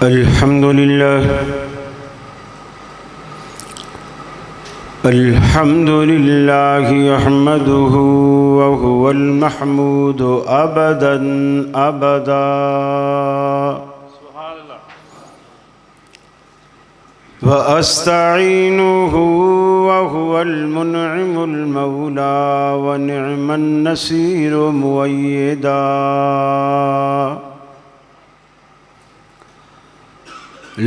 अल्हम्दुलिल्लाह अहमदुहु व हुवल महमूद अबदन अबदा व अस्तईनुहु व हुवल मुनइमुल मौला व निअमन नसीर मुअय्यदा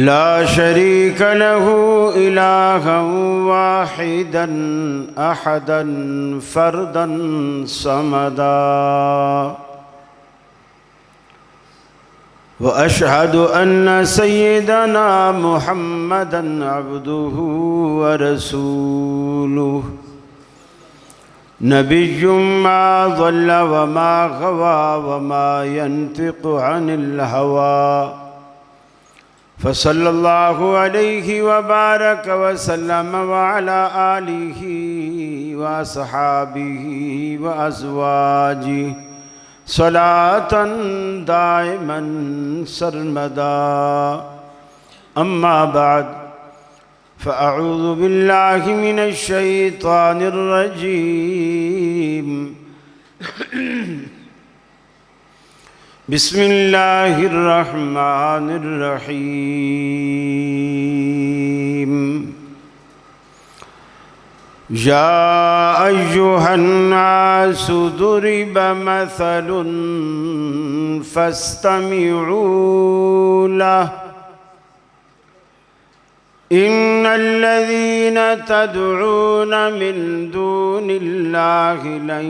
ला शरीक लहू इलाहन वाहिदन अहदन फर्दन समदा व अशहदु अन्न सय्यदना मुहम्मदन अब्दुहु व रसूलुहु नबिय्युम मा ज़ल्ल व मा गवा व मा यंतिक़ु अनिल हवा फ़सल्लल्लाहु अलैहि व बारक व सल्लम व अला आलिहि व अस्हाबिहि व अज़वाजिहि सलातन दाइमन सरमदा अम्मा बाद फ़अऊज़ु बिल्लाहि मिनश शैतानिर रजीम बिस्मिल्लाहिर्रहमानिर्रहीम या अय्युहन्नासु दुरिब मसलुन फस्तमिऊ लहु इन्नल्लज़ीन तदऊन मिन दूनिल्लाहि लन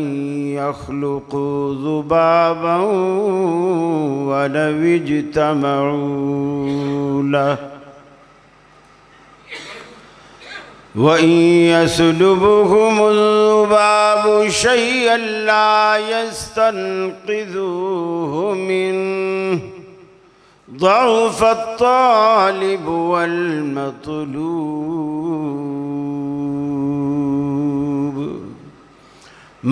यख्लुक़ू ज़ुबाबन वलव इज्तमऊ लहु व इन यसलुबहुमुज़्ज़ुबाबु शय'अन ला यस्तनक़िज़ूहु मिन्हु ज़अफ़त तालिब वल मतलूब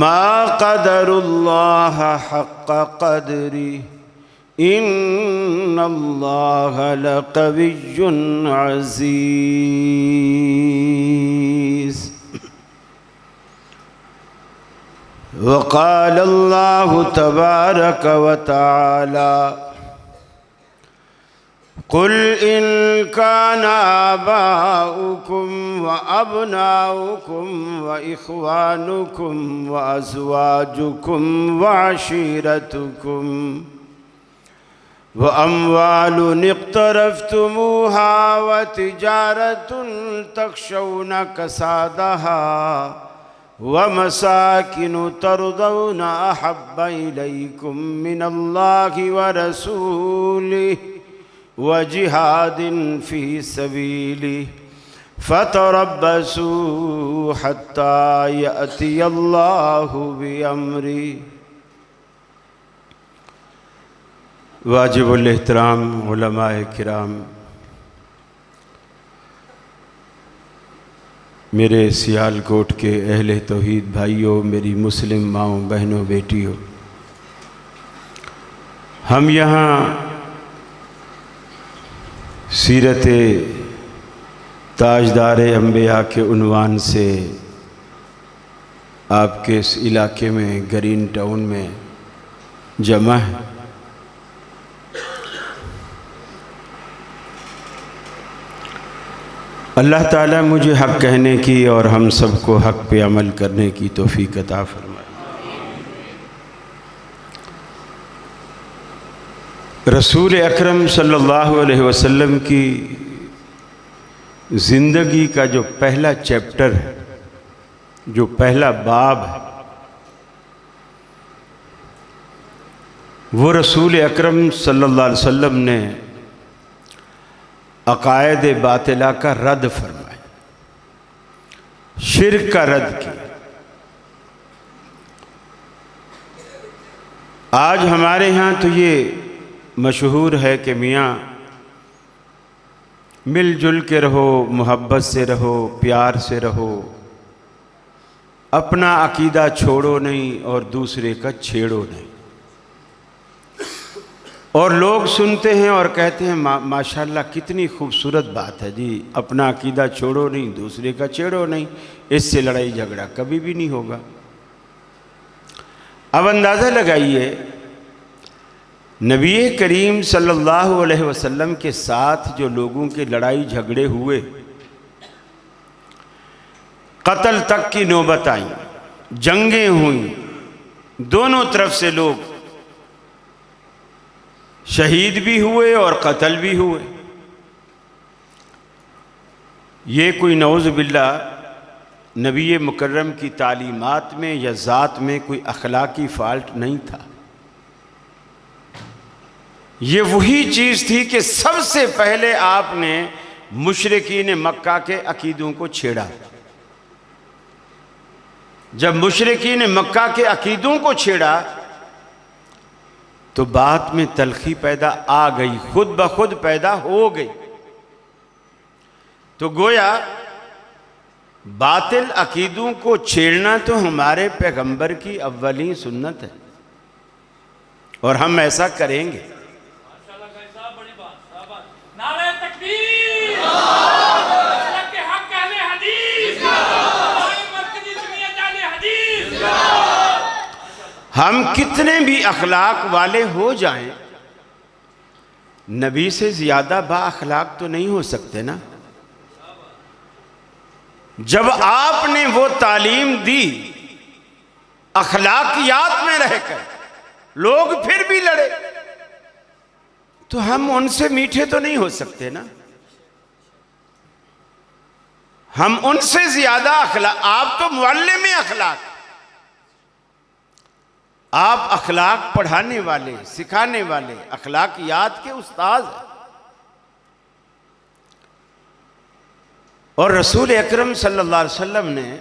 मा क़दरुल्लाह हक़्क़ क़द्रिही इन्नल्लाह लक़विय्युन अज़ीज़ वक़ाल अल्लाहु तबारक व तआला कुल इन कान आबाउकुम व अबनाउकुम व इख्वानुकुम व अज़वाजुकुम व अशीरतुकुम व अम्वालुन इक़्तरफ़्तुमूहा व तिजारतुन तख़शौन कसादहा व मसाकिनु तरदौन अहब्ब इलैकुम मिनल्लाहि व रसूलिही व जिहादिन फ़ी सबीलिही फ़तरब्बसू हत्ता यअतियल्लाहु बिअम्रिही। वाजिबुल एहतराम उलमाए किराम, मेरे सियालकोट के अहले तौहीद भाइयों, मेरी मुस्लिम माओं बहनों बेटियों, हम यहाँ सीरत ताजदार अंबिया के उन्वान से आपके इस इलाके में ग्रीन टाउन में जमा है। अल्लाह ताला मुझे हक़ कहने की और हम सबको हक़ पे अमल करने की तौफ़ीक़ अता फरमाए। रसूल अकरम सल्लल्लाहु अलैहि वसल्लम की ज़िंदगी का जो पहला चैप्टर है, जो पहला बाब है, वो रसूल अकरम सल्लल्लाहु अलैहि वसल्लम ने अक़ायद बातिला का रद्द फरमाया, शिर्क का रद्द किया। आज हमारे यहाँ तो ये मशहूर है कि मियाँ मिलजुल के रहो, मोहब्बत से रहो, प्यार से रहो, अपना अकीदा छोड़ो नहीं और दूसरे का छेड़ो नहीं। और लोग सुनते हैं और कहते हैं माशाल्लाह कितनी खूबसूरत बात है जी, अपना अकीदा छोड़ो नहीं, दूसरे का छेड़ो नहीं, इससे लड़ाई झगड़ा कभी भी नहीं होगा। अब अंदाज़ा लगाइए, नबी करीम सल्लल्लाहु अलैहि वसल्लम के साथ जो लोगों के लड़ाई झगड़े हुए, कत्ल तक की नौबत आई, जंगें हुई, दोनों तरफ से लोग शहीद भी हुए और कत्ल भी हुए। ये कोई नऊज़ बिल्लाह नबी मुकर्रम की तालीमात में या ज़ात में कोई अखलाकी फ़ाल्ट नहीं था। ये वही चीज़ थी कि सबसे पहले आपने मुशरिकीन मक्का के अकीदों को छेड़ा। जब मुशरिकीन मक्का के अकीदों को छेड़ा तो बात में तलखी पैदा आ गई, खुद ब खुद पैदा हो गई। तो गोया बातिल अकीदों को छेड़ना तो हमारे पैगंबर की अव्वली सुन्नत है और हम ऐसा करेंगे। हम कितने भी अखलाक वाले हो जाएं, नबी से ज्यादा बाअखलाक तो नहीं हो सकते ना। जब आपने वो तालीम दी अखलाकियात में रहकर, लोग फिर भी लड़े, तो हम उनसे मीठे तो नहीं हो सकते ना। हम उनसे ज्यादा अखलाक, आप तो मुअल्लिम अखलाक, आप अखलाक पढ़ाने वाले, सिखाने वाले, अखलाकियात के उस्ताद हैं। और रसूल अकरम सल्लल्लाहु अलैहि वसल्लम ने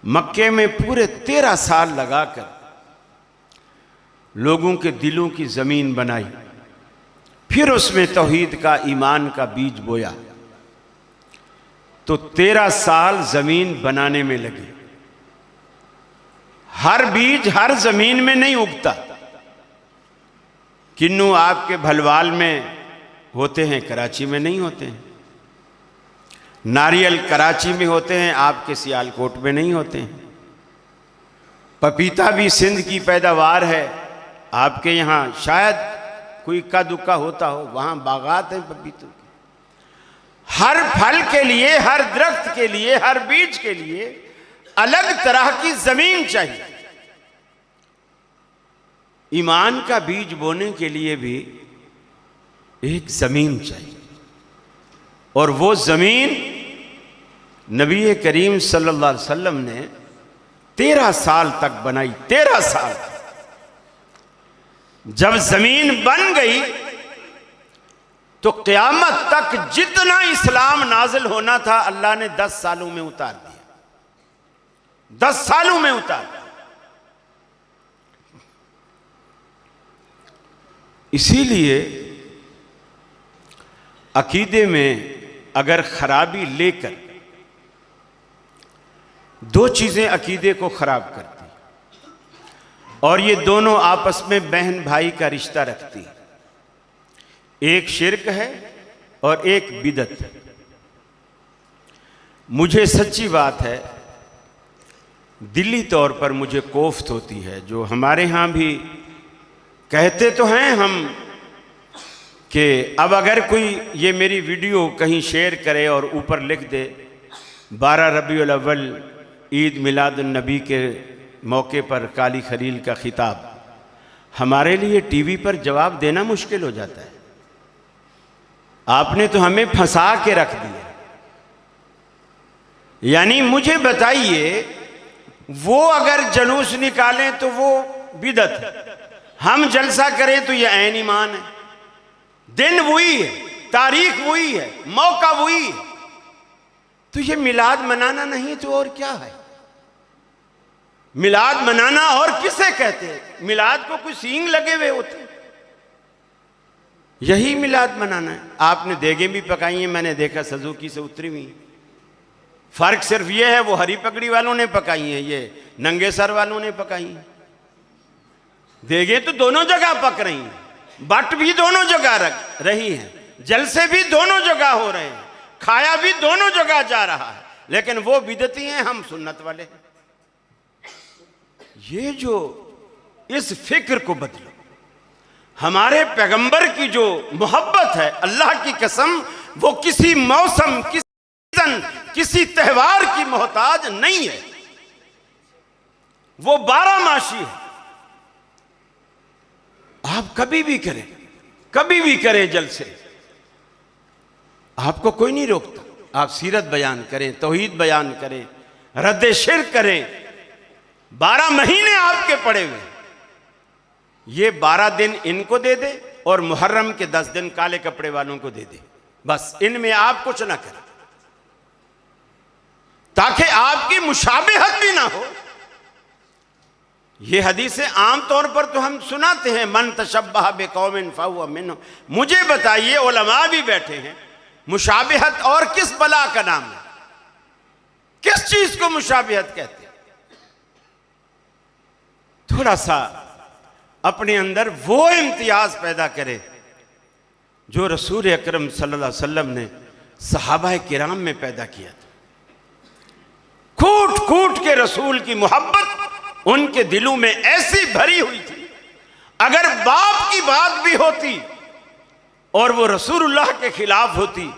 मक्के में पूरे 13 साल लगाकर लोगों के दिलों की ज़मीन बनाई, फिर उसमें तौहीद का, ईमान का बीज बोया। तो 13 साल ज़मीन बनाने में लगे। हर बीज हर ज़मीन में नहीं उगता। किन्नू आपके भलवाल में होते हैं, कराची में नहीं होते हैं। नारियल कराची में होते हैं, आपके सियालकोट में नहीं होते हैं। पपीता भी सिंध की पैदावार है, आपके यहाँ शायद कोई इक्का दुक्का होता हो, वहाँ बागात हैं पपीतों के। हर फल के लिए, हर दरख्त के लिए, हर बीज के लिए अलग तरह की ज़मीन चाहिए। ईमान का बीज बोने के लिए भी एक ज़मीन चाहिए, और वो ज़मीन नबी करीम सल्लल्लाहु अलैहि वसल्लम ने 13 साल तक बनाई। 13 साल। जब ज़मीन बन गई तो क़यामत तक जितना इस्लाम नाजिल होना था, अल्लाह ने 10 सालों में उतार दिया। 10 सालों में उतार दिया। इसीलिए अकीदे में अगर खराबी लेकर, दो चीज़ें अकीदे को ख़राब करती और ये दोनों आपस में बहन भाई का रिश्ता रखती। एक शिर्क है और एक बिदत है। मुझे सच्ची बात है, दिली तौर पर मुझे कोफ्त होती है, जो हमारे यहाँ भी कहते तो हैं हम कि अब अगर कोई ये मेरी वीडियो कहीं शेयर करे और ऊपर लिख दे 12 रबीउल अव्वल ईद मिलादुन नबी के मौके पर काली खलील का खिताब, हमारे लिए टीवी पर जवाब देना मुश्किल हो जाता है। आपने तो हमें फंसा के रख दिया। यानी मुझे बताइए, वो अगर जलूस निकालें तो वो बिदत है, हम जलसा करें तो ये ऐन ईमान है। दिन वही है, तारीख वही है, मौका वही है। तो ये मिलाद मनाना नहीं तो और क्या है? मिलाद मनाना और किसे कहते हैं? मिलाद को कोई सींग लगे हुए होते, यही मिलाद मनाना है। आपने देगें भी पकाई हैं, मैंने देखा सजूकी से उतरी हुई। फर्क सिर्फ ये है, वो हरी पगड़ी वालों ने पकाई हैं, ये नंगे सर वालों ने पकाई हैं। देगें तो दोनों जगह पक रही हैं, बट भी दोनों जगह रही हैं, जलसे भी दोनों जगह हो रहे हैं, खाया भी दोनों जगह जा रहा है, लेकिन वो बिदती हैं, हम सुन्नत वाले हैं। ये जो इस फिक्र को बदलो। हमारे पैगंबर की जो मोहब्बत है, अल्लाह की कसम, वो किसी मौसम, किसी त्योहार की मोहताज नहीं है, वो 12 मासी है। आप कभी भी करें, कभी भी करें जलसे, आपको कोई नहीं रोकता। आप सीरत बयान करें, तौहीद बयान करें, रद्द शिर्क करें, 12 महीने आपके पड़े हुए, ये 12 दिन इनको दे दे और मुहर्रम के 10 दिन काले कपड़े वालों को दे दे, बस इनमें आप कुछ ना करें, ताकि आपकी मुशाबिहत भी ना हो। ये हदीसें आमतौर पर तो हम सुनाते हैं, मन तशब्बह बिकौमिन फहुव मिन्हुम। मुझे बताइए, उलमा भी बैठे हैं, मुशाबिहत और किस बला का नाम है? किस चीज को मुशाबिहत कहते हैं? थोड़ा सा अपने अंदर वो इम्तियाज पैदा करे जो रसूल अकरम सल्लल्लाहु अलैहि वसल्लम ने सहाबा किराम में पैदा किया था। कूट कूट के रसूल की मोहब्बत उनके दिलों में ऐसी भरी हुई थी, अगर बाप की बात भी होती और वो रसूलुल्लाह के खिलाफ होती,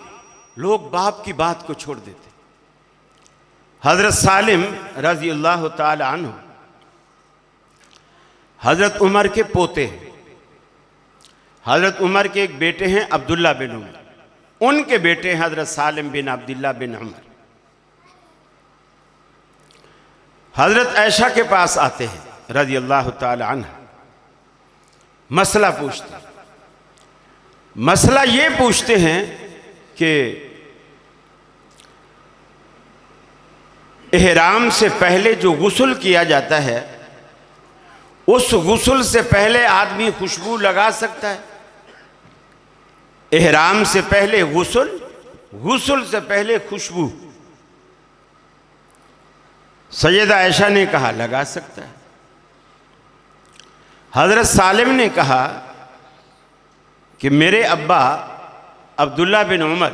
लोग बाप की बात को छोड़ देते। हजरत सालिम रजी अल्लाह ताला अन्हु हजरत उमर के पोते हैं। हजरत उमर के एक बेटे हैं अब्दुल्ला बिन उमर, उनके बेटे हैं हजरत सालिम बिन अब्दुल्ला बिन उमर। हजरत आयशा के पास आते हैं रजी अल्लाह ताला अन्हा, मसला पूछते हैं। मसला ये पूछते हैं कि इहराम से पहले जो गुस्ल किया जाता है, उस गुस्ल से पहले आदमी खुशबू लगा सकता है? इहराम से पहले गुस्ल, गुस्ल से पहले खुशबू। सैयदा आयशा ने कहा लगा सकता है। हजरत सालिम ने कहा कि मेरे अब्बा अब्दुल्ला बिन उमर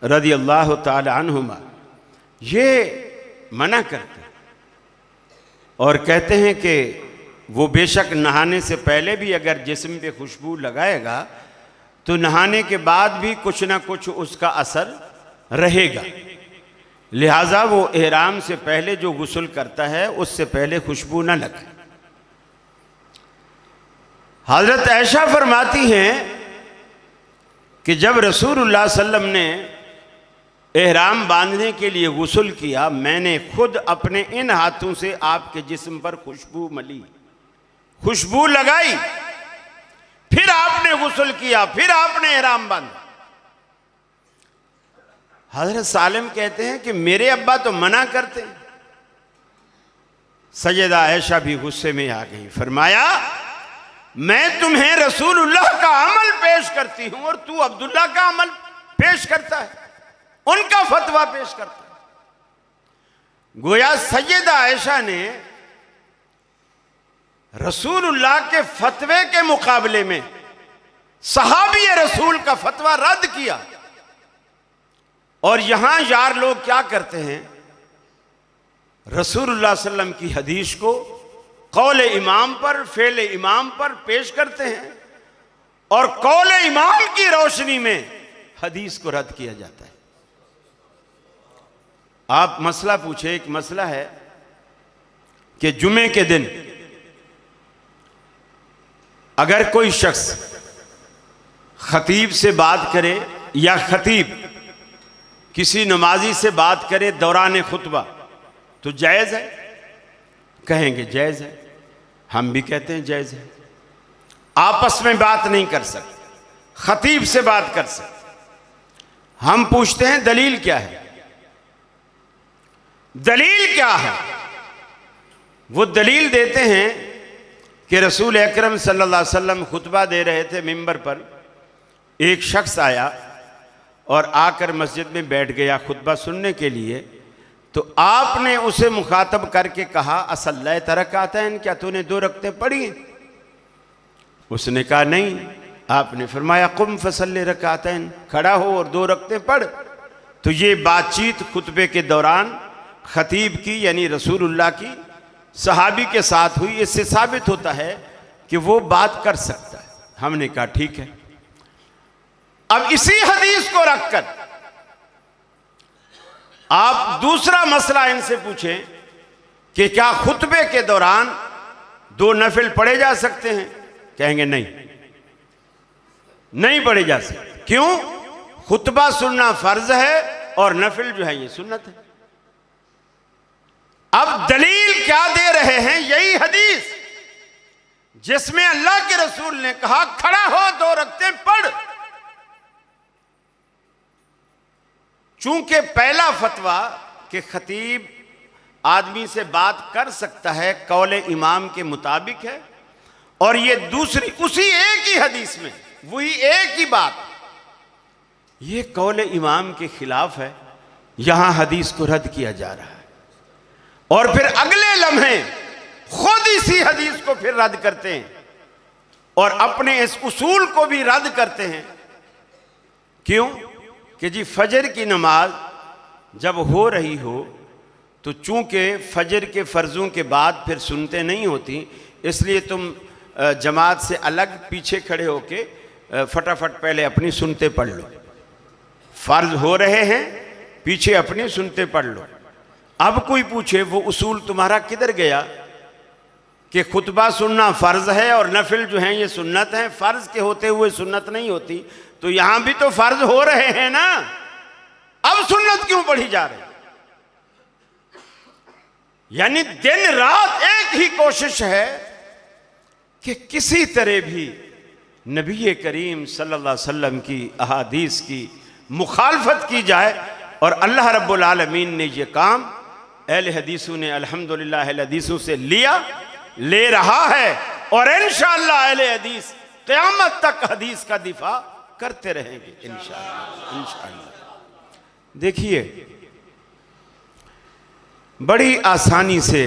रदी अल्लाह ताला अन्हुमा ये मना करते और कहते हैं कि वो बेशक नहाने से पहले भी अगर जिस्म पे खुशबू लगाएगा तो नहाने के बाद भी कुछ ना कुछ उसका असर रहेगा, लिहाजा वो इहराम से पहले जो गुस्ल करता है उससे पहले खुशबू ना लगे। हजरत आयशा फरमाती हैं कि जब रसूलुल्लाह सल्लल्लाहु अलैहि वसल्लम ने इहराम बांधने के लिए गुस्ल किया, मैंने खुद अपने इन हाथों से आपके जिस्म पर खुशबू मली, खुशबू लगाई, फिर आपने गुस्ल किया, फिर आपने इहराम बांधा। हजरत सालिम कहते हैं कि मेरे अब्बा तो मना करते हैं। सैयदा आयशा भी गुस्से में आ गई, फरमाया मैं तुम्हें रसूलुल्लाह का अमल पेश करती हूं और तू अब्दुल्ला का अमल पेश करता है, उनका फतवा पेश करता है। गोया सैयदा आयशा ने रसूलुल्लाह के फतवे के मुकाबले में सहाबी रसूल का फतवा रद्द किया। और यहां यार लोग क्या करते हैं, रसूलुल्लाह सल्लल्लाहु अलैहि वसल्लम की हदीस को कौल इमाम पर, फेल इमाम पर पेश करते हैं और कौल इमाम की रोशनी में हदीस को रद्द किया जाता है। आप मसला पूछे, एक मसला है कि जुमे के दिन अगर कोई शख्स खतीब से बात करे या खतीब किसी नमाजी से बात करे दौरान खुतबा तो जायज़ है? कहेंगे जायज़ है, हम भी कहते हैं जायज़ है। आपस में बात नहीं कर सकते, खतीब से बात कर सकते। हम पूछते हैं दलील क्या है? दलील क्या है? वो दलील देते हैं कि रसूल अकरम सल्लल्लाहु अलैहि वसल्लम खुतबा दे रहे थे मिंबर पर, एक शख्स आया और आकर मस्जिद में बैठ गया खुतबा सुनने के लिए, तो आपने उसे मुखातब करके कहा असल्लै तरकातैन, क्या तूने 2 रकतें पढ़ी? उसने कहा नहीं। आपने फरमाया कुम फसल्ले रकातैन, खड़ा हो और 2 रकतें पढ़। तो ये बातचीत खुतबे के दौरान खतीब की यानी रसूलुल्लाह की सहाबी के साथ हुई। इससे साबित होता है कि वो बात कर सकता है। हमने कहा ठीक है। अब इसी हदीस को रखकर आप दूसरा मसला इनसे पूछें कि क्या खुतबे के दौरान 2 नफिल पढ़े जा सकते हैं, कहेंगे नहीं, नहीं पढ़े जा सकते। क्यों? खुतबा सुनना फर्ज है और नफिल जो है ये सुन्नत है। अब दलील क्या दे रहे हैं? यही हदीस जिसमें अल्लाह के रसूल ने कहा खड़ा हो 2 रकतें पढ़। चूंकि पहला फतवा कि खतीब आदमी से बात कर सकता है कौले इमाम के मुताबिक है, और ये दूसरी उसी एक ही हदीस में वही एक ही बात, ये कौले इमाम के खिलाफ है। यहां हदीस को रद्द किया जा रहा है और फिर अगले लम्हे खुद इसी हदीस को फिर रद्द करते हैं और अपने इस उसूल को भी रद्द करते हैं। क्यों? कि जी फजर की नमाज जब हो रही हो तो चूंकि फजर के फ़र्ज़ों के बाद फिर सुनते नहीं होती, इसलिए तुम जमात से अलग पीछे खड़े होके फटाफट पहले अपनी सुनते पढ़ लो। फ़र्ज हो रहे हैं, पीछे अपनी सुनते पढ़ लो। अब कोई पूछे वो उसूल तुम्हारा किधर गया कि खुतबा सुनना फ़र्ज है और नफिल जो हैं ये सुन्नत हैं। फ़र्ज के होते हुए सुन्नत नहीं होती, तो यहां भी तो फ़र्ज हो रहे हैं ना, अब सुन्नत क्यों पढ़ी जा रही? यानी दिन रात एक ही कोशिश है कि किसी तरह भी नबी करीम सल्लल्लाहु अलैहि वसल्लम की अहादीस की मुखालफत की जाए। और अल्लाह रब्बुल आलमीन ने यह काम अहले हदीसों ने अल्हम्दुलिल्लाह अहले हदीसों से लिया, ले रहा है और इंशाअल्लाह अहले हदीस क़यामत तक हदीस का दिफा करते रहेंगे इंशाअल्लाह। इंशाअल्लाह देखिए, बड़ी आसानी से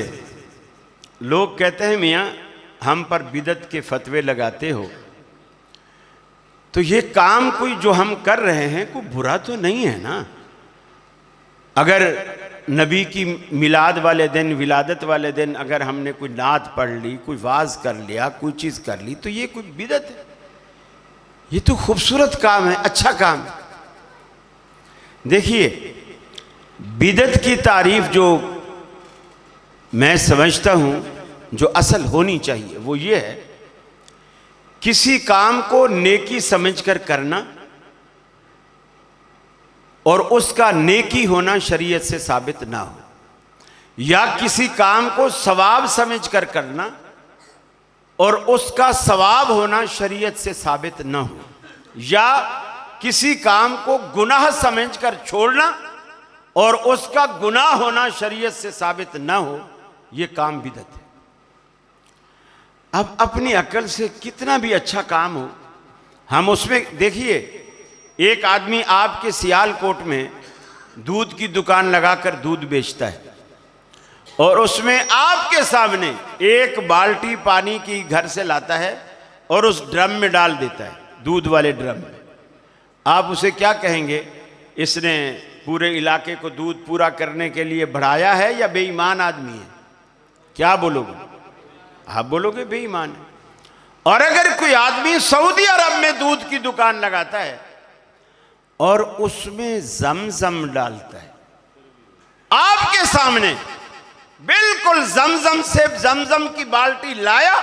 लोग कहते हैं मियाँ हम पर बिदत के फतवे लगाते हो, तो ये काम कोई जो हम कर रहे हैं कोई बुरा तो नहीं है ना। अगर नबी की मिलाद वाले दिन, विलादत वाले दिन अगर हमने कोई नात पढ़ ली, कोई वाज कर लिया, कोई चीज़ कर ली, तो ये कोई बिदत है? ये तो खूबसूरत काम है, अच्छा काम है। देखिए, बिदत की तारीफ जो मैं समझता हूँ जो असल होनी चाहिए वो ये है, किसी काम को नेकी समझकर करना और उसका नेकी होना शरीयत से साबित ना हो, या किसी काम को सवाब समझकर करना और उसका सवाब होना शरीयत से साबित ना हो, या किसी काम को गुनाह समझकर छोड़ना और उसका गुनाह होना शरीयत से साबित ना हो, ये काम बिदअत है। अब अपनी अकल से कितना भी अच्छा काम हो, हम उसमें देखिए, एक आदमी आपके सियालकोट में दूध की दुकान लगाकर दूध बेचता है और उसमें आपके सामने एक बाल्टी पानी की घर से लाता है और उस ड्रम में डाल देता है, दूध वाले ड्रम में। आप उसे क्या कहेंगे? इसने पूरे इलाके को दूध पूरा करने के लिए बढ़ाया है या बेईमान आदमी है? क्या बोलोगे? आप बोलोगे बेईमान है। और अगर कोई आदमी सऊदी अरब में दूध की दुकान लगाता है और उसमें जमजम डालता है, आपके सामने बिल्कुल जमजम से जमजम की बाल्टी लाया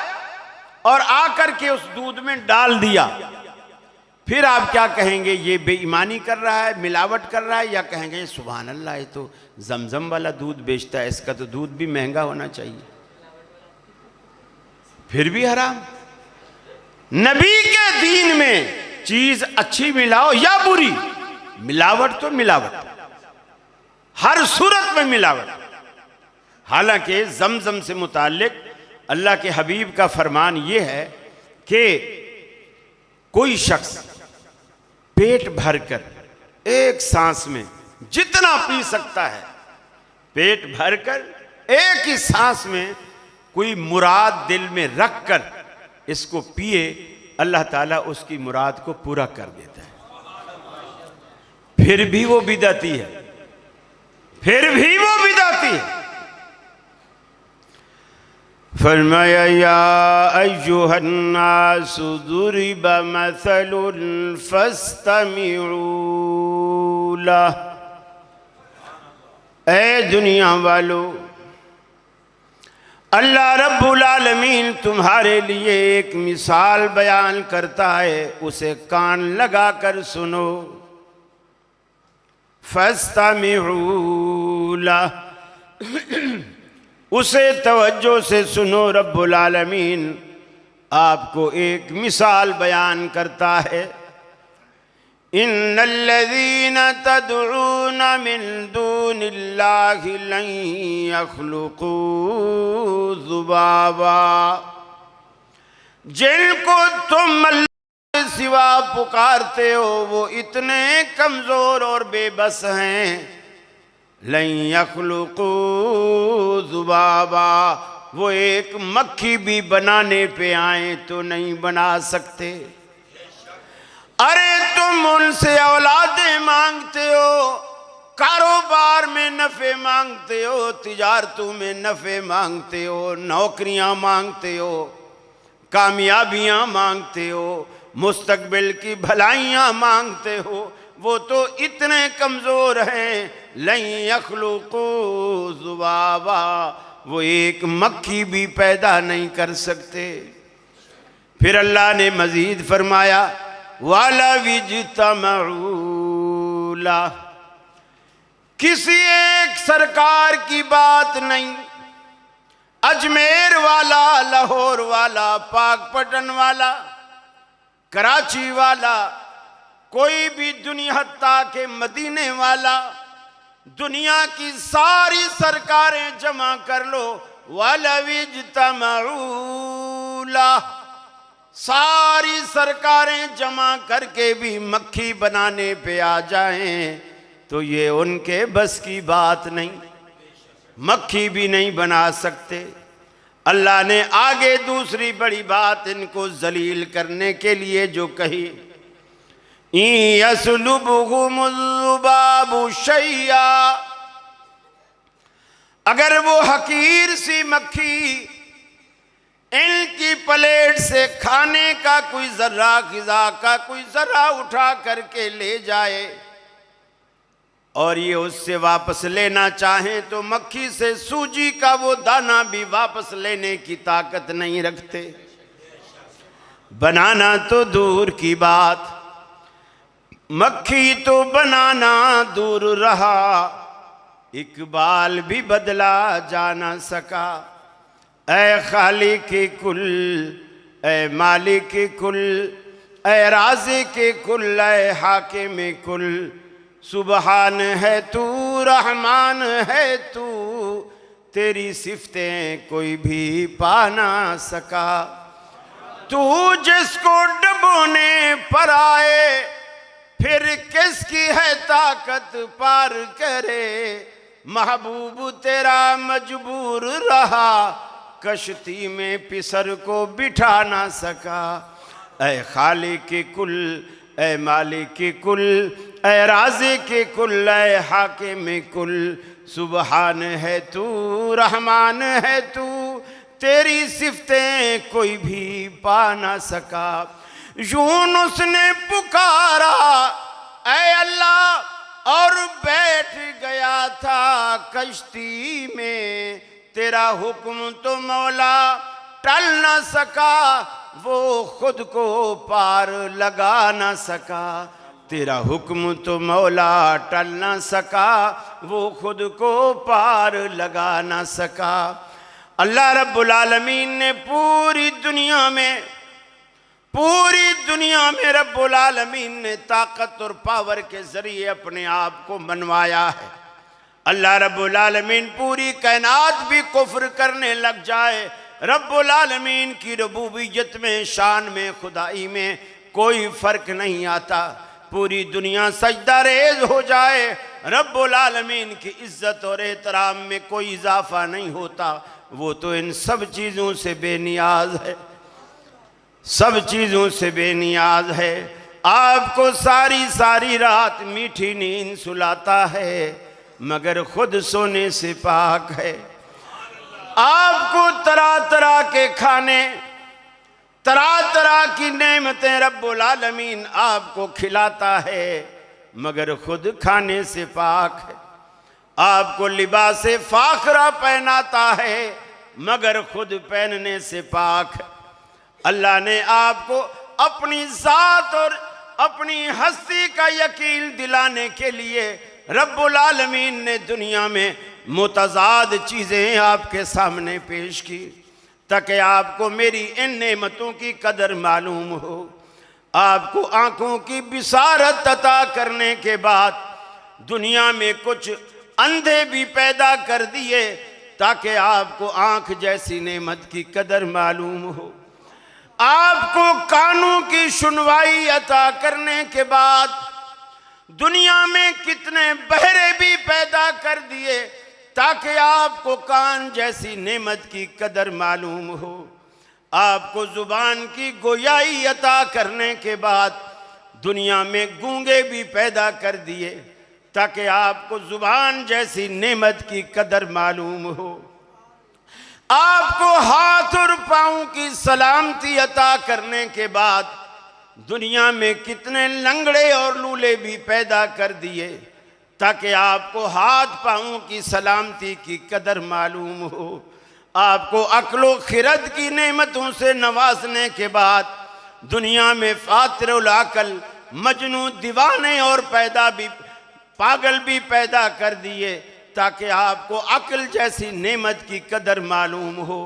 और आकर के उस दूध में डाल दिया, फिर आप क्या कहेंगे? ये बेईमानी कर रहा है, मिलावट कर रहा है, या कहेंगे सुभान अल्लाह, ये तो जमजम वाला दूध बेचता है, इसका तो दूध भी महंगा होना चाहिए, फिर भी हराम। नबी के दीन में चीज अच्छी मिलाओ या बुरी, मिलावट तो मिलावट, हर सूरत में मिलावट। हालांकि जमजम से मुताल्लिक अल्लाह के हबीब का फरमान यह है कि कोई शख्स पेट भरकर एक सांस में जितना पी सकता है, पेट भरकर एक ही सांस में कोई मुराद दिल में रखकर इसको पिए, अल्लाह ताला उसकी मुराद को पूरा कर देता है। फिर भी वो बिदअती है, फिर भी वो बिदअती है। फरमाया या अय्युहन्नासु दुरिबा मसलुन फस्तमिऊ लह। ऐ दुनिया वालों, अल्लाह रब्बुल आलमीन तुम्हारे लिए एक मिसाल बयान करता है, उसे कान लगा कर सुनो। फस्तमिऊ लह, उसे तवज्जो से सुनो। रब्बुल आलमीन आपको एक मिसाल बयान करता है। इन्नल्लज़ीना तदऊना मिन दूनिल्लाहि लन यख्लुकू ज़ुबाबा। जिनको तुम अल्लाह के सिवा पुकारते हो वो इतने कमज़ोर और बेबस हैं। लन यख्लुकू ज़ुबाबा, वो एक मक्खी भी बनाने पे आए तो नहीं बना सकते। अरे तुम उनसे औलादें मांगते हो, कारोबार में नफ़े मांगते हो, तिजारतों में नफ़े मांगते हो, नौकरियां मांगते हो, कामयाबियां मांगते हो, मुस्तकबिल की भलाइयां मांगते हो, वो तो इतने कमज़ोर हैं। लन यख्लुकू ज़ुबाबा, वो एक मक्खी भी पैदा नहीं कर सकते। फिर अल्लाह ने मज़ीद फरमाया वाला विजतमऊ लह। किसी एक सरकार की बात नहीं, अजमेर वाला, लाहौर वाला, पाकपटन वाला, कराची वाला, कोई भी दुनिया हत्ता के मदीने वाला, दुनिया की सारी सरकारें जमा कर लो, वाला विजतमऊ लह, सारी सरकारें जमा करके भी मक्खी बनाने पे आ जाएं तो ये उनके बस की बात नहीं, मक्खी भी नहीं बना सकते। अल्लाह ने आगे दूसरी बड़ी बात इनको जलील करने के लिए जो कही, यस्लुबहुमुज़्ज़ुबाबु शैया, अगर वो हकीर सी मक्खी इनकी प्लेट से खाने का कोई जर्रा, ग़िज़ा का कोई जर्रा उठा करके ले जाए और ये उससे वापस लेना चाहें तो मक्खी से सूजी का वो दाना भी वापस लेने की ताकत नहीं रखते। बनाना तो दूर की बात, मक्खी तो बनाना दूर रहा, इकबाल भी बदला जा ना सका। ऐ खालिक कुल, ऐ मालिक कुल, ऐ राज़िक कुल, ऐ हाकिम कुल, सुबहान है तू, रहमान है तू, तेरी सिफ़तें कोई भी पा ना सका। तू जिसको डबोने पर आए फिर किसकी है ताकत पार करे, महबूब तेरा मजबूर रहा, कश्ती में पिसर को बिठा ना सका। ऐ खालिक कुल, ऐ मालिक कुल, ऐ राज़िक कुल, ऐ हाकिम कुल, सुबहान है तू, रहमान है तू, तेरी सिफ़तें कोई भी पा ना सका। यूनुस ने पुकारा ऐ अल्लाह और बैठ गया था कश्ती में, तेरा हुक्म तो मौला टल न सका, वो खुद को पार लगा न सका। तेरा हुक्म तो मौला टल न सका, वो खुद को पार लगा न सका। अल्लाह रब्बुल आलमीन ने पूरी दुनिया में रब्बुल आलमीन ने ताकत और पावर के ज़रिए अपने आप को मनवाया है। अल्लाह रब्बुल आलमीन पूरी कायनात भी कुफ्र करने लग जाए, रब्बुल आलमीन की रबूबियत में, शान में, खुदाई में कोई फ़र्क नहीं आता। पूरी दुनिया सजदा रेज़ हो जाए, रब्बुल आलमीन की इज़्ज़त और एहतराम में कोई इजाफ़ा नहीं होता। वो तो इन सब चीज़ों से बेनियाज है। सब चीज़ों से बेनियाज है। आपको सारी सारी रात मीठी नींद सुलाता है मगर खुद सोने से पाक है। आपको तरह तरह के खाने, तरह तरह की नेमतें रब्बुल आलमीन आपको खिलाता है मगर खुद खाने से पाक है। आपको लिबास फाखरा पहनाता है मगर खुद पहनने से पाक है। अल्लाह ने आपको अपनी ज़ात और अपनी हस्ती का यकीन दिलाने के लिए रब्बुल आलमीन ने दुनिया में मुतज़ाद चीज़ें आपके सामने पेश की ताकि आपको मेरी इन नेमतों की कदर मालूम हो। आपको आँखों की बिसारत अता करने के बाद दुनिया में कुछ अंधे भी पैदा कर दिए ताकि आपको आँख जैसी नेमत की कदर मालूम हो। आपको कानों की सुनवाई अता करने के बाद दुनिया में कितने बहरे भी पैदा कर दिए ताकि आपको कान जैसी नेमत की कदर मालूम हो। आपको जुबान की गोयाई अता करने के बाद दुनिया में गूंगे भी पैदा कर दिए ताकि आपको जुबान जैसी नेमत की कदर मालूम हो। आपको हाथ और पाँव की सलामती अता करने के बाद दुनिया में कितने लंगड़े और लूले भी पैदा कर दिए ताकि आपको हाथ पाँव की सलामती की कदर मालूम हो। आपको अक्लो खिरद की नेमतों से नवाजने के बाद दुनिया में फातिरुल अकल, मजनू, दीवाने और पागल भी पैदा कर दिए ताकि आपको अक्ल जैसी नेमत की कदर मालूम हो।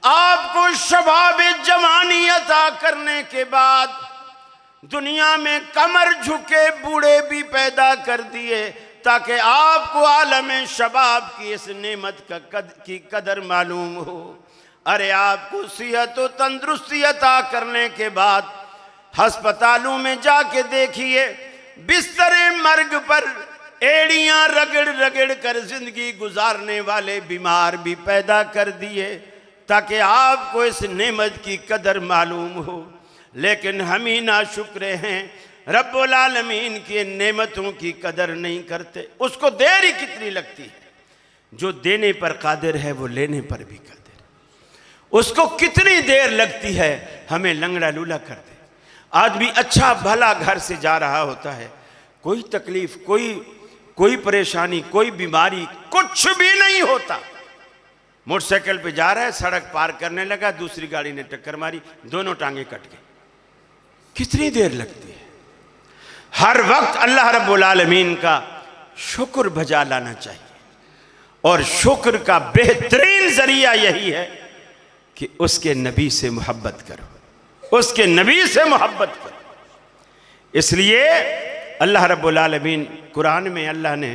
आपको शबाब जवानी अता करने के बाद दुनिया में कमर झुके बूढ़े भी पैदा कर दिए ताकि आपको आलम शबाब की इस नेमत की कदर मालूम हो। अरे आपको सेहत और तंदुरुस्ती अता करने के बाद हस्पतालों में जाके देखिए, बिस्तरे मर्ग पर एड़ियां रगड़ रगड़ कर जिंदगी गुजारने वाले बीमार भी पैदा कर दिए ताकि आपको इस नेमत की कदर मालूम हो। लेकिन हम ही नाशुक्र हैं, रब्बुल आलमीन की नेमतों की कदर नहीं करते। उसको देर ही कितनी लगती है, जो देने पर कादिर है वो लेने पर भी कादिर है। उसको कितनी देर लगती है हमें लंगड़ा लूला कर दे। आदमी अच्छा भला घर से जा रहा होता है, कोई तकलीफ, कोई परेशानी, कोई बीमारी, कुछ भी नहीं होता, मोटरसाइकिल पे जा रहा है, सड़क पार करने लगा, दूसरी गाड़ी ने टक्कर मारी, दोनों टांगे कट गई। कितनी देर लगती है। हर वक्त अल्लाह रब्बुल आलमीन का शुक्र बजा लाना चाहिए और शुक्र का बेहतरीन जरिया यही है कि उसके नबी से मोहब्बत करो, उसके नबी से मोहब्बत करो। इसलिए अल्लाह रब्बुल आलमीन कुरान में अल्लाह ने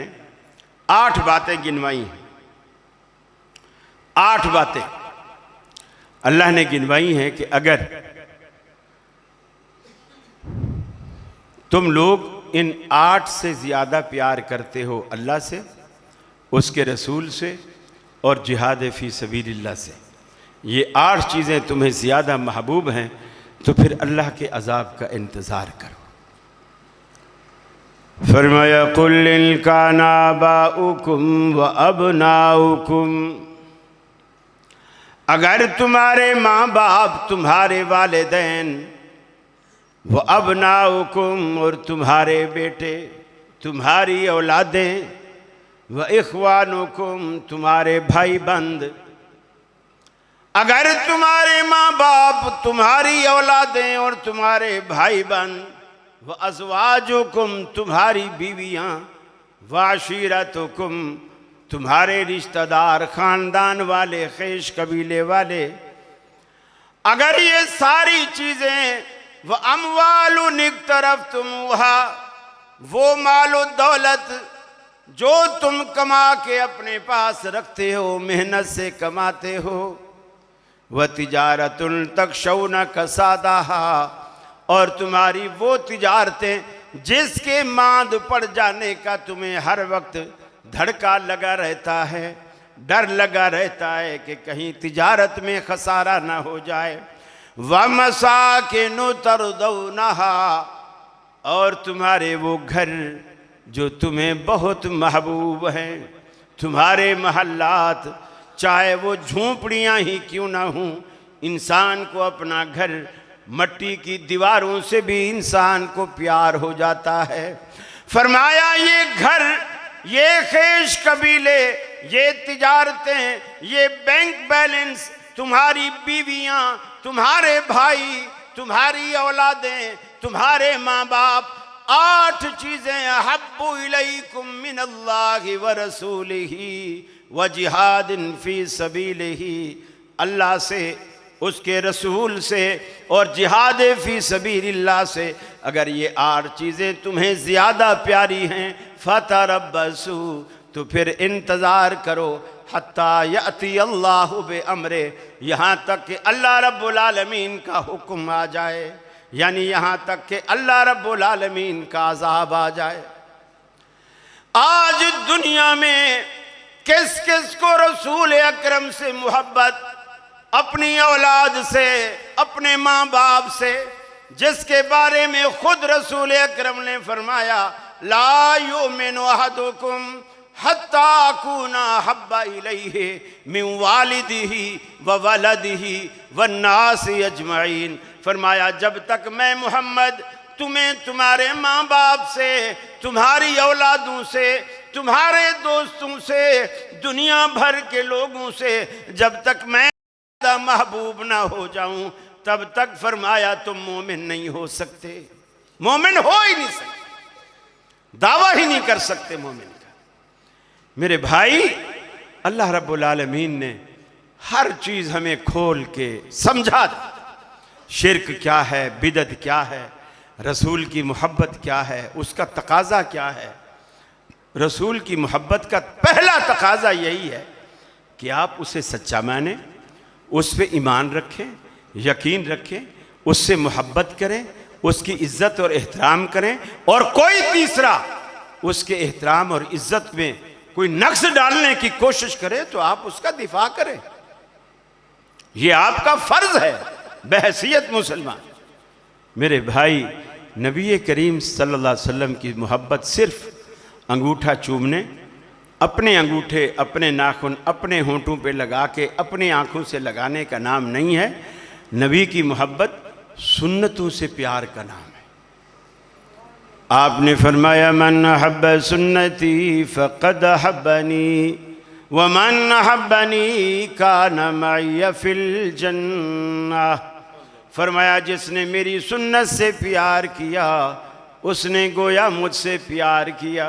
8 बातें गिनवाई हैं। 8 बातें अल्लाह ने गिनवाई हैं कि अगर तुम लोग इन 8 से ज़्यादा प्यार करते हो अल्लाह से, उसके रसूल से और जिहाद फ़ी सबीलिल्लाह से, ये 8 चीज़ें तुम्हें ज़्यादा महबूब हैं, तो फिर अल्लाह के अज़ाब का इंतज़ार करो। फरमाया कुल काना आबाउकुम व अबनाउकुम, अगर तुम्हारे माँ बाप, तुम्हारे वालिदैन, व अबनाउकुम और तुम्हारे बेटे, तुम्हारी औलादें, व इख्वानुकुम तुम्हारे भाई बंद, अगर तुम्हारे माँ बाप, तुम्हारी औलादें और तुम्हारे भाई बंद, व अज़वाजुकुम तुम्हारी बीवियाँ, व अशीरतुकुम तुम्हारे रिश्तेदार, ख़ानदान वाले, ख़ैश कबीले वाले, अगर ये सारी चीज़ें, व अमवालुन इक़्तरफ़्तुमूहा, वो मालो दौलत जो तुम कमा के अपने पास रखते हो, मेहनत से कमाते हो, व तिजारतुन तख़शौना कसादाहा, और तुम्हारी वो तिजारतें जिसके मांद पड़ जाने का तुम्हें हर वक्त धड़का लगा रहता है, डर लगा रहता है कि कहीं तिजारत में खसारा ना हो जाए, व मसाकिनु तरदौनहा, और तुम्हारे वो घर जो तुम्हें बहुत महबूब हैं, तुम्हारे महल्लात, चाहे वो झोंपड़ियाँ ही क्यों ना हों, इंसान को अपना घर, मट्टी की दीवारों से भी इंसान को प्यार हो जाता है। फरमाया ये घर, ये खेश कबीले, ये तिजारतें, ये बैंक बैलेंस, तुम्हारी बीवियां, तुम्हारे भाई, तुम्हारी औलादें, तुम्हारे माँ बाप, 8 चीजें अहब्बु इलैकुम मिनल्लाहि व रसूलिही व जिहादिन फी सबीलिही, अल्लाह से, उसके रसूल से और जिहाद फी सबीलिल्लाह से अगर ये 8 चीज़ें तुम्हें ज़्यादा प्यारी हैं, फतरब्बसू, तो फिर इंतज़ार करो, हत्ता यअती अल्लाहु बिअम्रे, यहाँ तक कि अल्लाह रब्बुल आलमीन का हुक्म आ जाए, यानी यहाँ तक कि अल्लाह रब्बुल आलमीन का अज़ाब आ जाए। आज दुनिया में किस किस को रसूल अकरम से मोहब्बत, अपनी औलाद से, अपने माँ बाप से, जिसके बारे में खुद रसूल अकरम ने फरमाया, ला युमिनु अहदुकुम हत्ता अकूना हब्बा इलैहि मिन वालिदिही व वलदिही वन्नासि अजमईन, फरमाया जब तक मैं मोहम्मद तुम्हें तुम्हारे माँ बाप से, तुम्हारी औलादों से, तुम्हारे दोस्तों से, दुनिया भर के लोगों से जब तक मैं महबूब ना हो जाऊं, तब तक फरमाया तुम मोमिन नहीं हो सकते, मोमिन हो ही नहीं सकते, दावा ही नहीं कर सकते मोमिन का। मेरे भाई, अल्लाह रब्बुल आलमीन ने हर चीज हमें खोल के समझा दी। शिर्क क्या है, बिदत क्या है, रसूल की मोहब्बत क्या है, उसका तकाजा क्या है। रसूल की मोहब्बत का पहला तकाजा यही है कि आप उसे सच्चा माने, उस पर ईमान रखें, यकीन रखें, उससे मोहब्बत करें, उसकी इज्जत और एहतराम करें, और कोई तीसरा उसके एहतराम और इज्जत में कोई नक्स डालने की कोशिश करे तो आप उसका दिफा करें। ये आपका फर्ज है बहैसियत मुसलमान। मेरे भाई, नबी करीम सल्लल्लाहु अलैहि वसल्लम की मोहब्बत सिर्फ अंगूठा चूमने, अपने अंगूठे, अपने नाखून, अपने होंठों पे लगा के अपनी आँखों से लगाने का नाम नहीं है। नबी की मोहब्बत सुन्नतों से प्यार का नाम है। आपने फरमाया मन हब्ब सुन्नती फ़क़द हब्बनी व मन हब्बनी कान मइय फिल जन्नह, फरमाया जिसने मेरी सुन्नत से प्यार किया उसने गोया मुझसे प्यार किया,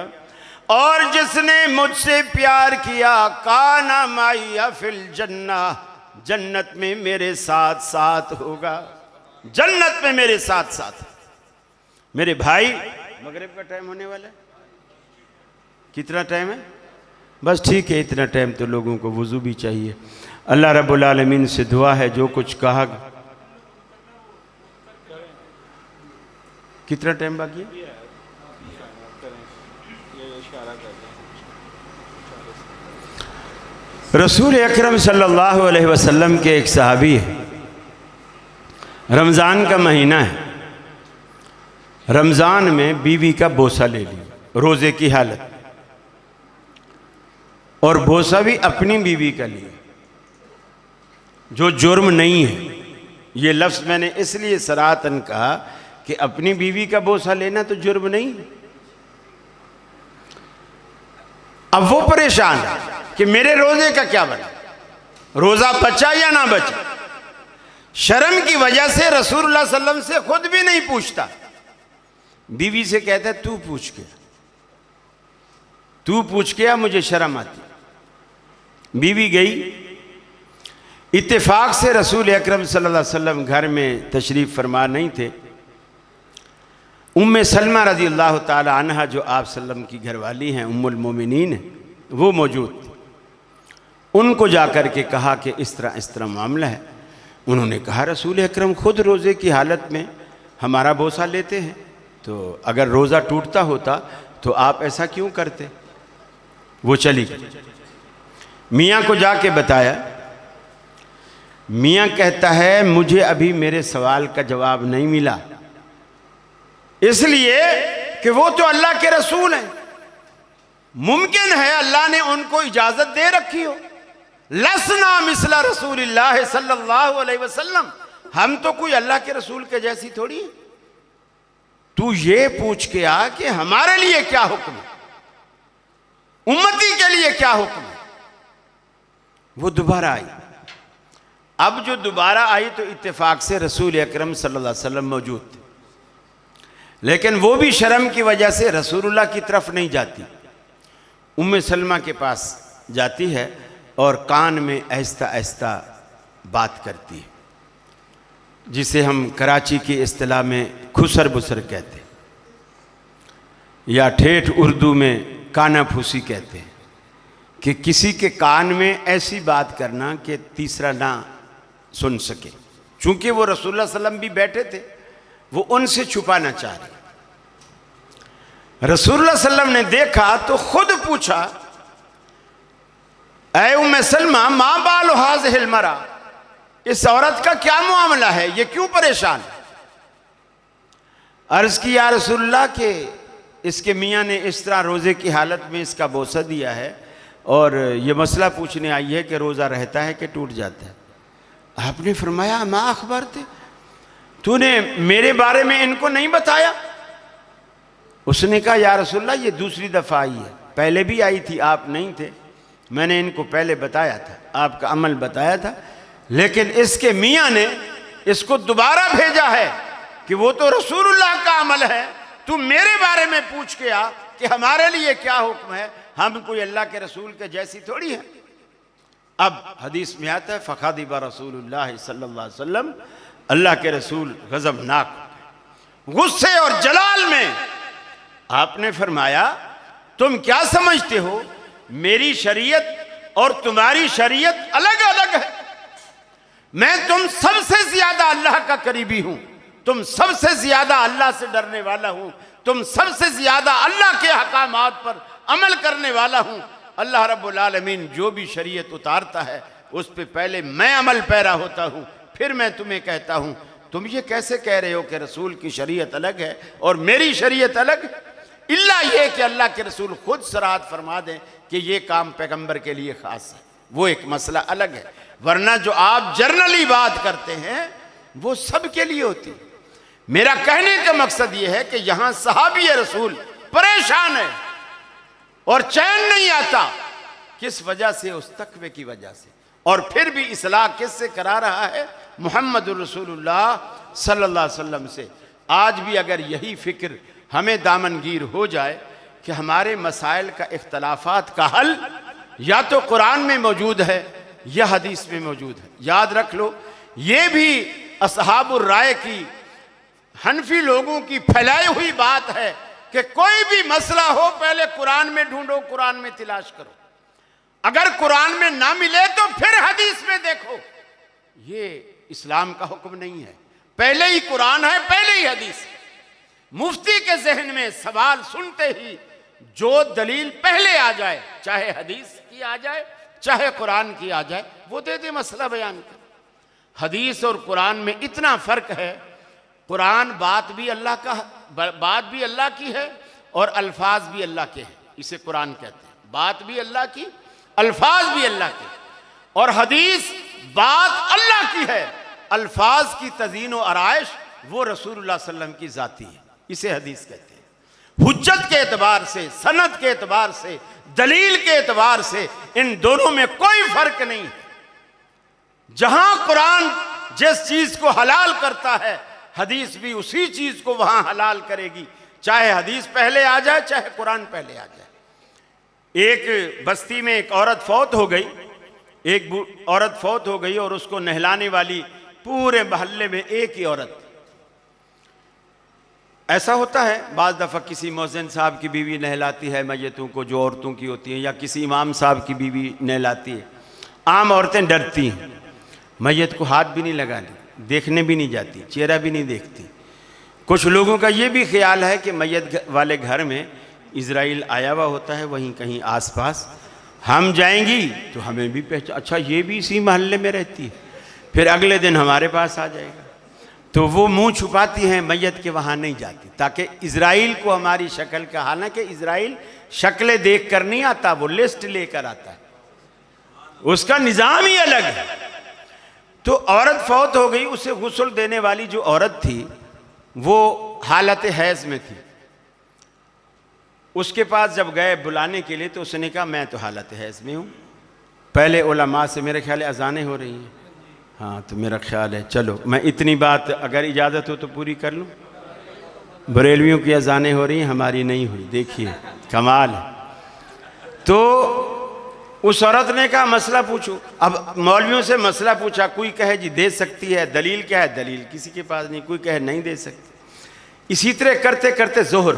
और जिसने मुझसे प्यार किया काना माइया फिल जन्नह, जन्नत में मेरे साथ साथ होगा, जन्नत में मेरे साथ साथ। मेरे भाई, मगरिब का टाइम होने वाला है, कितना टाइम है? बस ठीक है, इतना टाइम तो लोगों को वुज़ू भी चाहिए। अल्लाह रब्बुल आलमीन से दुआ है जो कुछ कहा। कितना टाइम बाकी है? रसूल अकरम सल्लल्लाहु अलैहि वसल्लम के एक सहाबी है, रमज़ान का महीना है, रमज़ान में बीवी का बोसा ले लिया रोज़े की हालत, और बोसा भी अपनी बीवी का लिया, जो जुर्म नहीं है। ये लफ्ज़ मैंने इसलिए सराहतन कहा कि अपनी बीवी का बोसा लेना तो जुर्म नहीं। अब वो परेशान है कि मेरे रोजे का क्या बना, रोजा बचा या ना बचा। शर्म की वजह से रसूलुल्लाह सल्लल्लाहु अलैहि वसल्लम से खुद भी नहीं पूछता, बीवी से कहता है तू पूछ के, तू पूछ के आ, मुझे शर्म आती। बीवी गई, इत्तेफाक से रसूल अकरम सल्लल्लाहु अलैहि वसल्लम घर में तशरीफ़ फरमा नहीं थे। उम्मे सलमा रज़ी अल्लाह ताला अन्हा, जो आप सल्लम की घरवाली हैं, उम्मुल मोमिनीन हैं, वो मौजूद थी। उनको जाकर के कहा कि इस तरह मामला है। उन्होंने कहा रसूल अकरम खुद रोज़े की हालत में हमारा बोसा लेते हैं, तो अगर रोज़ा टूटता होता तो आप ऐसा क्यों करते। वो चली गई, मियाँ को जाके बताया। मियाँ कहता है मुझे अभी मेरे सवाल का जवाब नहीं मिला, इसलिए कि वो तो अल्लाह के रसूल हैं, मुमकिन है अल्लाह ने उनको इजाजत दे रखी हो। लसना मिसला रसूलिल्लाह सल्लल्लाहु अलैहि वसल्लम, हम तो कोई अल्लाह के रसूल के जैसी थोड़ी है। तू ये पूछ के आ कि हमारे लिए क्या हुक्म है, उम्मती के लिए क्या हुक्म है। वो दोबारा आई। अब जो दोबारा आई तो इत्तेफाक से रसूल अकरम सल्लल्लाहु अलैहि वसल्लम मौजूद थे, लेकिन वो भी शर्म की वजह से रसूलुल्लाह की तरफ नहीं जाती, उम्मे सलमा के पास जाती है और कान में आहिस्ता आहिस्ता बात करती है, जिसे हम कराची की इस्तिलाह में खुसर बुसर कहते हैं या ठेठ उर्दू में काना फूसी कहते हैं, कि किसी के कान में ऐसी बात करना कि तीसरा ना सुन सके। चूंकि वो रसूलुल्लाह सल्लम भी बैठे थे, वो उनसे छुपाना चाह रहे। रसूलुल्लाह सल्लम ने देखा तो खुद पूछा, ऐ उम्मे सलमा मा बालु हाज़िहिल मरा, इस औरत का क्या मामला है, ये क्यों परेशान है। अर्ज की या रसूलुल्लाह के इसके मियाँ ने इस तरह रोज़े की हालत में इसका बोसा दिया है और ये मसला पूछने आई है कि रोज़ा रहता है कि टूट जाता है। आपने फरमाया मा अखबर थे, तूने मेरे बारे में इनको नहीं बताया। उसने कहा या रसूलल्लाह ये दूसरी दफ़ा आई है, पहले भी आई थी, आप नहीं थे, मैंने इनको पहले बताया था, आपका अमल बताया था, लेकिन इसके मियाँ ने इसको दोबारा भेजा है कि वो तो रसूलुल्लाह का अमल है, तू मेरे बारे में पूछ के आ कि हमारे लिए क्या हुक्म है, हम कोई अल्लाह के रसूल के जैसी थोड़ी है। अब हदीस में आता है फ़ख़ादिबा रसूलुल्लाह सल्लल्लाहु अलैहि वसल्लम, अल्लाह के रसूल गज़बनाक गुस्से और जलाल में आपने फरमाया तुम क्या समझते हो, मेरी शरीयत और तुम्हारी शरीयत अलग अलग है। मैं तुम सबसे ज्यादा अल्लाह का करीबी हूं, तुम सबसे ज्यादा अल्लाह से डरने वाला हूं, तुम सबसे ज्यादा अल्लाह के अहकामात पर अमल करने वाला हूं। अल्लाह रब्बुल आलमीन जो भी शरीयत उतारता है उस पे पहले मैं अमल पैरा होता हूं, फिर मैं तुम्हें कहता हूं तुम ये कैसे कह रहे हो कि रसूल की शरीयत अलग है और मेरी शरीयत अलग है। इल्ला ये कि अल्लाह के रसूल खुद सराहत फरमा दें कि ये काम पैगंबर के लिए खास है, वो एक मसला अलग है, वरना जो आप जर्नली बात करते हैं वो सब के लिए होती है। मेरा कहने का मकसद ये है कि यहां सहाबी रसूल परेशान है और चैन नहीं आता, किस वजह से, उस तकवे की वजह से, और फिर भी इस्लाह किससे करा रहा है, मुहम्मदुर रसूलुल्लाह सल्लल्लाहु अलैहि वसल्लम से। आज भी अगर यही फिक्र हमें दामनगीर हो जाए कि हमारे मसाइल का इख्तलाफात का हल या तो कुरान में मौजूद है या हदीस में मौजूद है। याद रख लो, ये भी असहाबुर राय की, हनफी लोगों की फैलाई हुई बात है कि कोई भी मसला हो पहले कुरान में ढूंढो, कुरान में तलाश करो, अगर कुरान में ना मिले तो फिर हदीस में देखो। ये इस्लाम का हुक्म नहीं है, पहले ही कुरान है, पहले ही हदीस। मुफ्ती के जहन में सवाल सुनते ही जो दलील पहले आ जाए, चाहे हदीस की आ जाए चाहे कुरान की आ जाए, वो दे दे, मसला बयान कर। हदीस और कुरान में इतना फर्क है, कुरान बात भी अल्लाह की है और अल्फाज भी अल्लाह के हैं, इसे कुरान कहते हैं। बात भी अल्लाह की, अल्फाज भी अल्लाह के, और हदीस बात अल्लाह की है, अल्फाज की तज़ीन और आराइश वो रसूलुल्लाह सल्लल्लाहु अलैहि वसल्लम की जाती है, इसे हदीस कहते हैं। हुज्जत के एतबार से, सनद के एतबार से, दलील के एतबार से इन दोनों में कोई फर्क नहीं है। जहां कुरान जिस चीज को हलाल करता है, हदीस भी उसी चीज को वहां हलाल करेगी, चाहे हदीस पहले आ जाए चाहे कुरान पहले आ जाए। एक बस्ती में एक औरत फौत हो गई, एक औरत फौत हो गई और उसको नहलाने वाली पूरे मोहल्ले में एक ही औरत। ऐसा होता है बाज़ दफ़ा किसी मौज़िन साहब की बीवी नहलाती है मैयतों को, जो औरतों की होती हैं, या किसी इमाम साहब की बीवी नहलाती है। आम औरतें डरती हैं, मैयत को हाथ भी नहीं लगाती, देखने भी नहीं जाती, चेहरा भी नहीं देखती। कुछ लोगों का ये भी ख्याल है कि मैयत वाले घर में इज़राइल आया हुआ होता है, वहीं कहीं आसपास, हम जाएंगी तो हमें भी पहचान, अच्छा ये भी इसी मोहल्ले में रहती है, फिर अगले दिन हमारे पास आ जाएगा। तो वो मुंह छुपाती हैं, मैयत के वहाँ नहीं जाती, ताकि इज़राइल को हमारी शक्ल का, हालांकि इज़राइल शक्लें देख कर नहीं आता, वो लिस्ट लेकर आता है, उसका निज़ाम ही अलग है। तो औरत फौत हो गई, उसे गुस्ल देने वाली जो औरत थी वो हालत हैज़ में थी। उसके पास जब गए बुलाने के लिए तो उसने कहा मैं तो हालत हैज़ में हूँ। पहले उलमा से मेरे ख्याल अजानें हो रही हैं, हाँ तो मेरा ख्याल है चलो मैं इतनी बात अगर इजाज़त हो तो पूरी कर लूँ। बरेलवियों की अजानें हो रही हैं, हमारी नहीं हुई, देखिए कमाल है। तो उस औरत ने कहा मसला पूछो। अब मौलवियों से मसला पूछा, कोई कहे जी दे सकती है, दलील क्या है, दलील किसी के पास नहीं, कोई कहे नहीं दे सकती। इसी तरह करते करते ज़ोहर,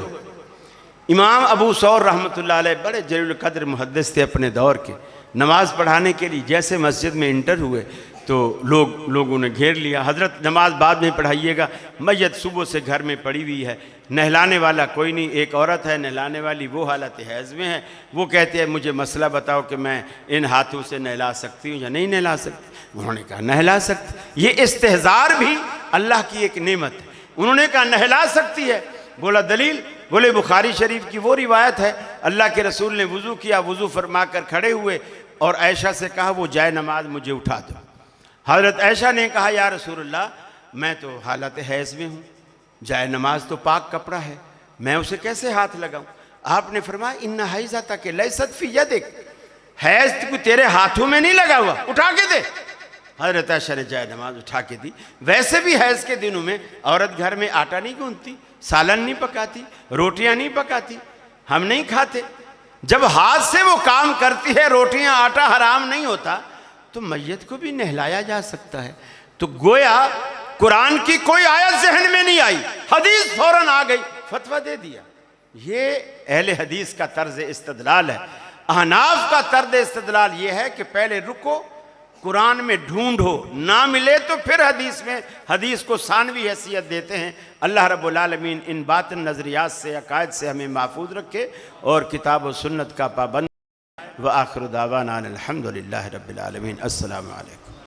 इमाम अबू सौर रहमतुल्लाह अलैह बड़े जलील कद्र मुहद्दिस थे अपने दौर के, नमाज़ पढ़ाने के लिए जैसे मस्जिद में इंटर हुए तो लोगों ने घेर लिया। हज़रत नमाज बाद में पढ़ाइएगा, मैयत सुबह से घर में पड़ी हुई है, नहलाने वाला कोई नहीं, एक औरत है नहलाने वाली, वो हालत हैज़ में है। वो कहते हैं मुझे मसला बताओ कि मैं इन हाथों से नहला सकती हूँ या नहीं नहला सकती। उन्होंने कहा नहला सकती। ये इस्तेहज़ार भी अल्लाह की एक नेमत है। उन्होंने कहा नहला सकती है। बोला दलील, बोले बुखारी शरीफ की वो रिवायत है, अल्लाह के रसूल ने वज़ू किया, वज़ू फरमा कर खड़े हुए और आयशा से कहा वो जाए नमाज मुझे उठा दो। हज़रत आयशा ने कहा या रसूलल्लाह मैं तो हालत हैज़ में हूँ, जाए नमाज तो पाक कपड़ा है, मैं उसे कैसे हाथ लगाऊं। आपने फरमाया इन्ना हैज़ा तक लैसत फी यदिक, हैज़ तो तेरे हाथों में नहीं लगा हुआ, उठा के दे। हज़रत आयशा ने जाए नमाज उठा के दी। वैसे भी हैज़ के दिनों में औरत घर में आटा नहीं गूंथती, सालन नहीं पकाती, रोटियां नहीं पकाती, हम नहीं खाते। जब हाथ से वो काम करती है, रोटियां आटा हराम नहीं होता, तो मैयत को भी नहलाया जा सकता है। तो गोया कुरान की कोई आयत ज़हन में नहीं आई, हदीस फौरन आ गई, फतवा दे दिया। ये अहले हदीस का तर्ज इस्तदलाल है। अहनाफ का तर्ज इस्तदलाल ये है कि पहले रुको, कुरान में ढूंढो, ना मिले तो फिर हदीस में, हदीस को सानवी हैसियत देते हैं। अल्लाह रब्बुल आलमीन इन बातिन नज़रियात से, अकायद से हमें महफूज रखे और किताब व सुन्नत का पाबंद। व आखिर दावाना अनिल हम्दुलिल्लाहि रब्बिल आलमीन। अस्सलामु अलैकुम।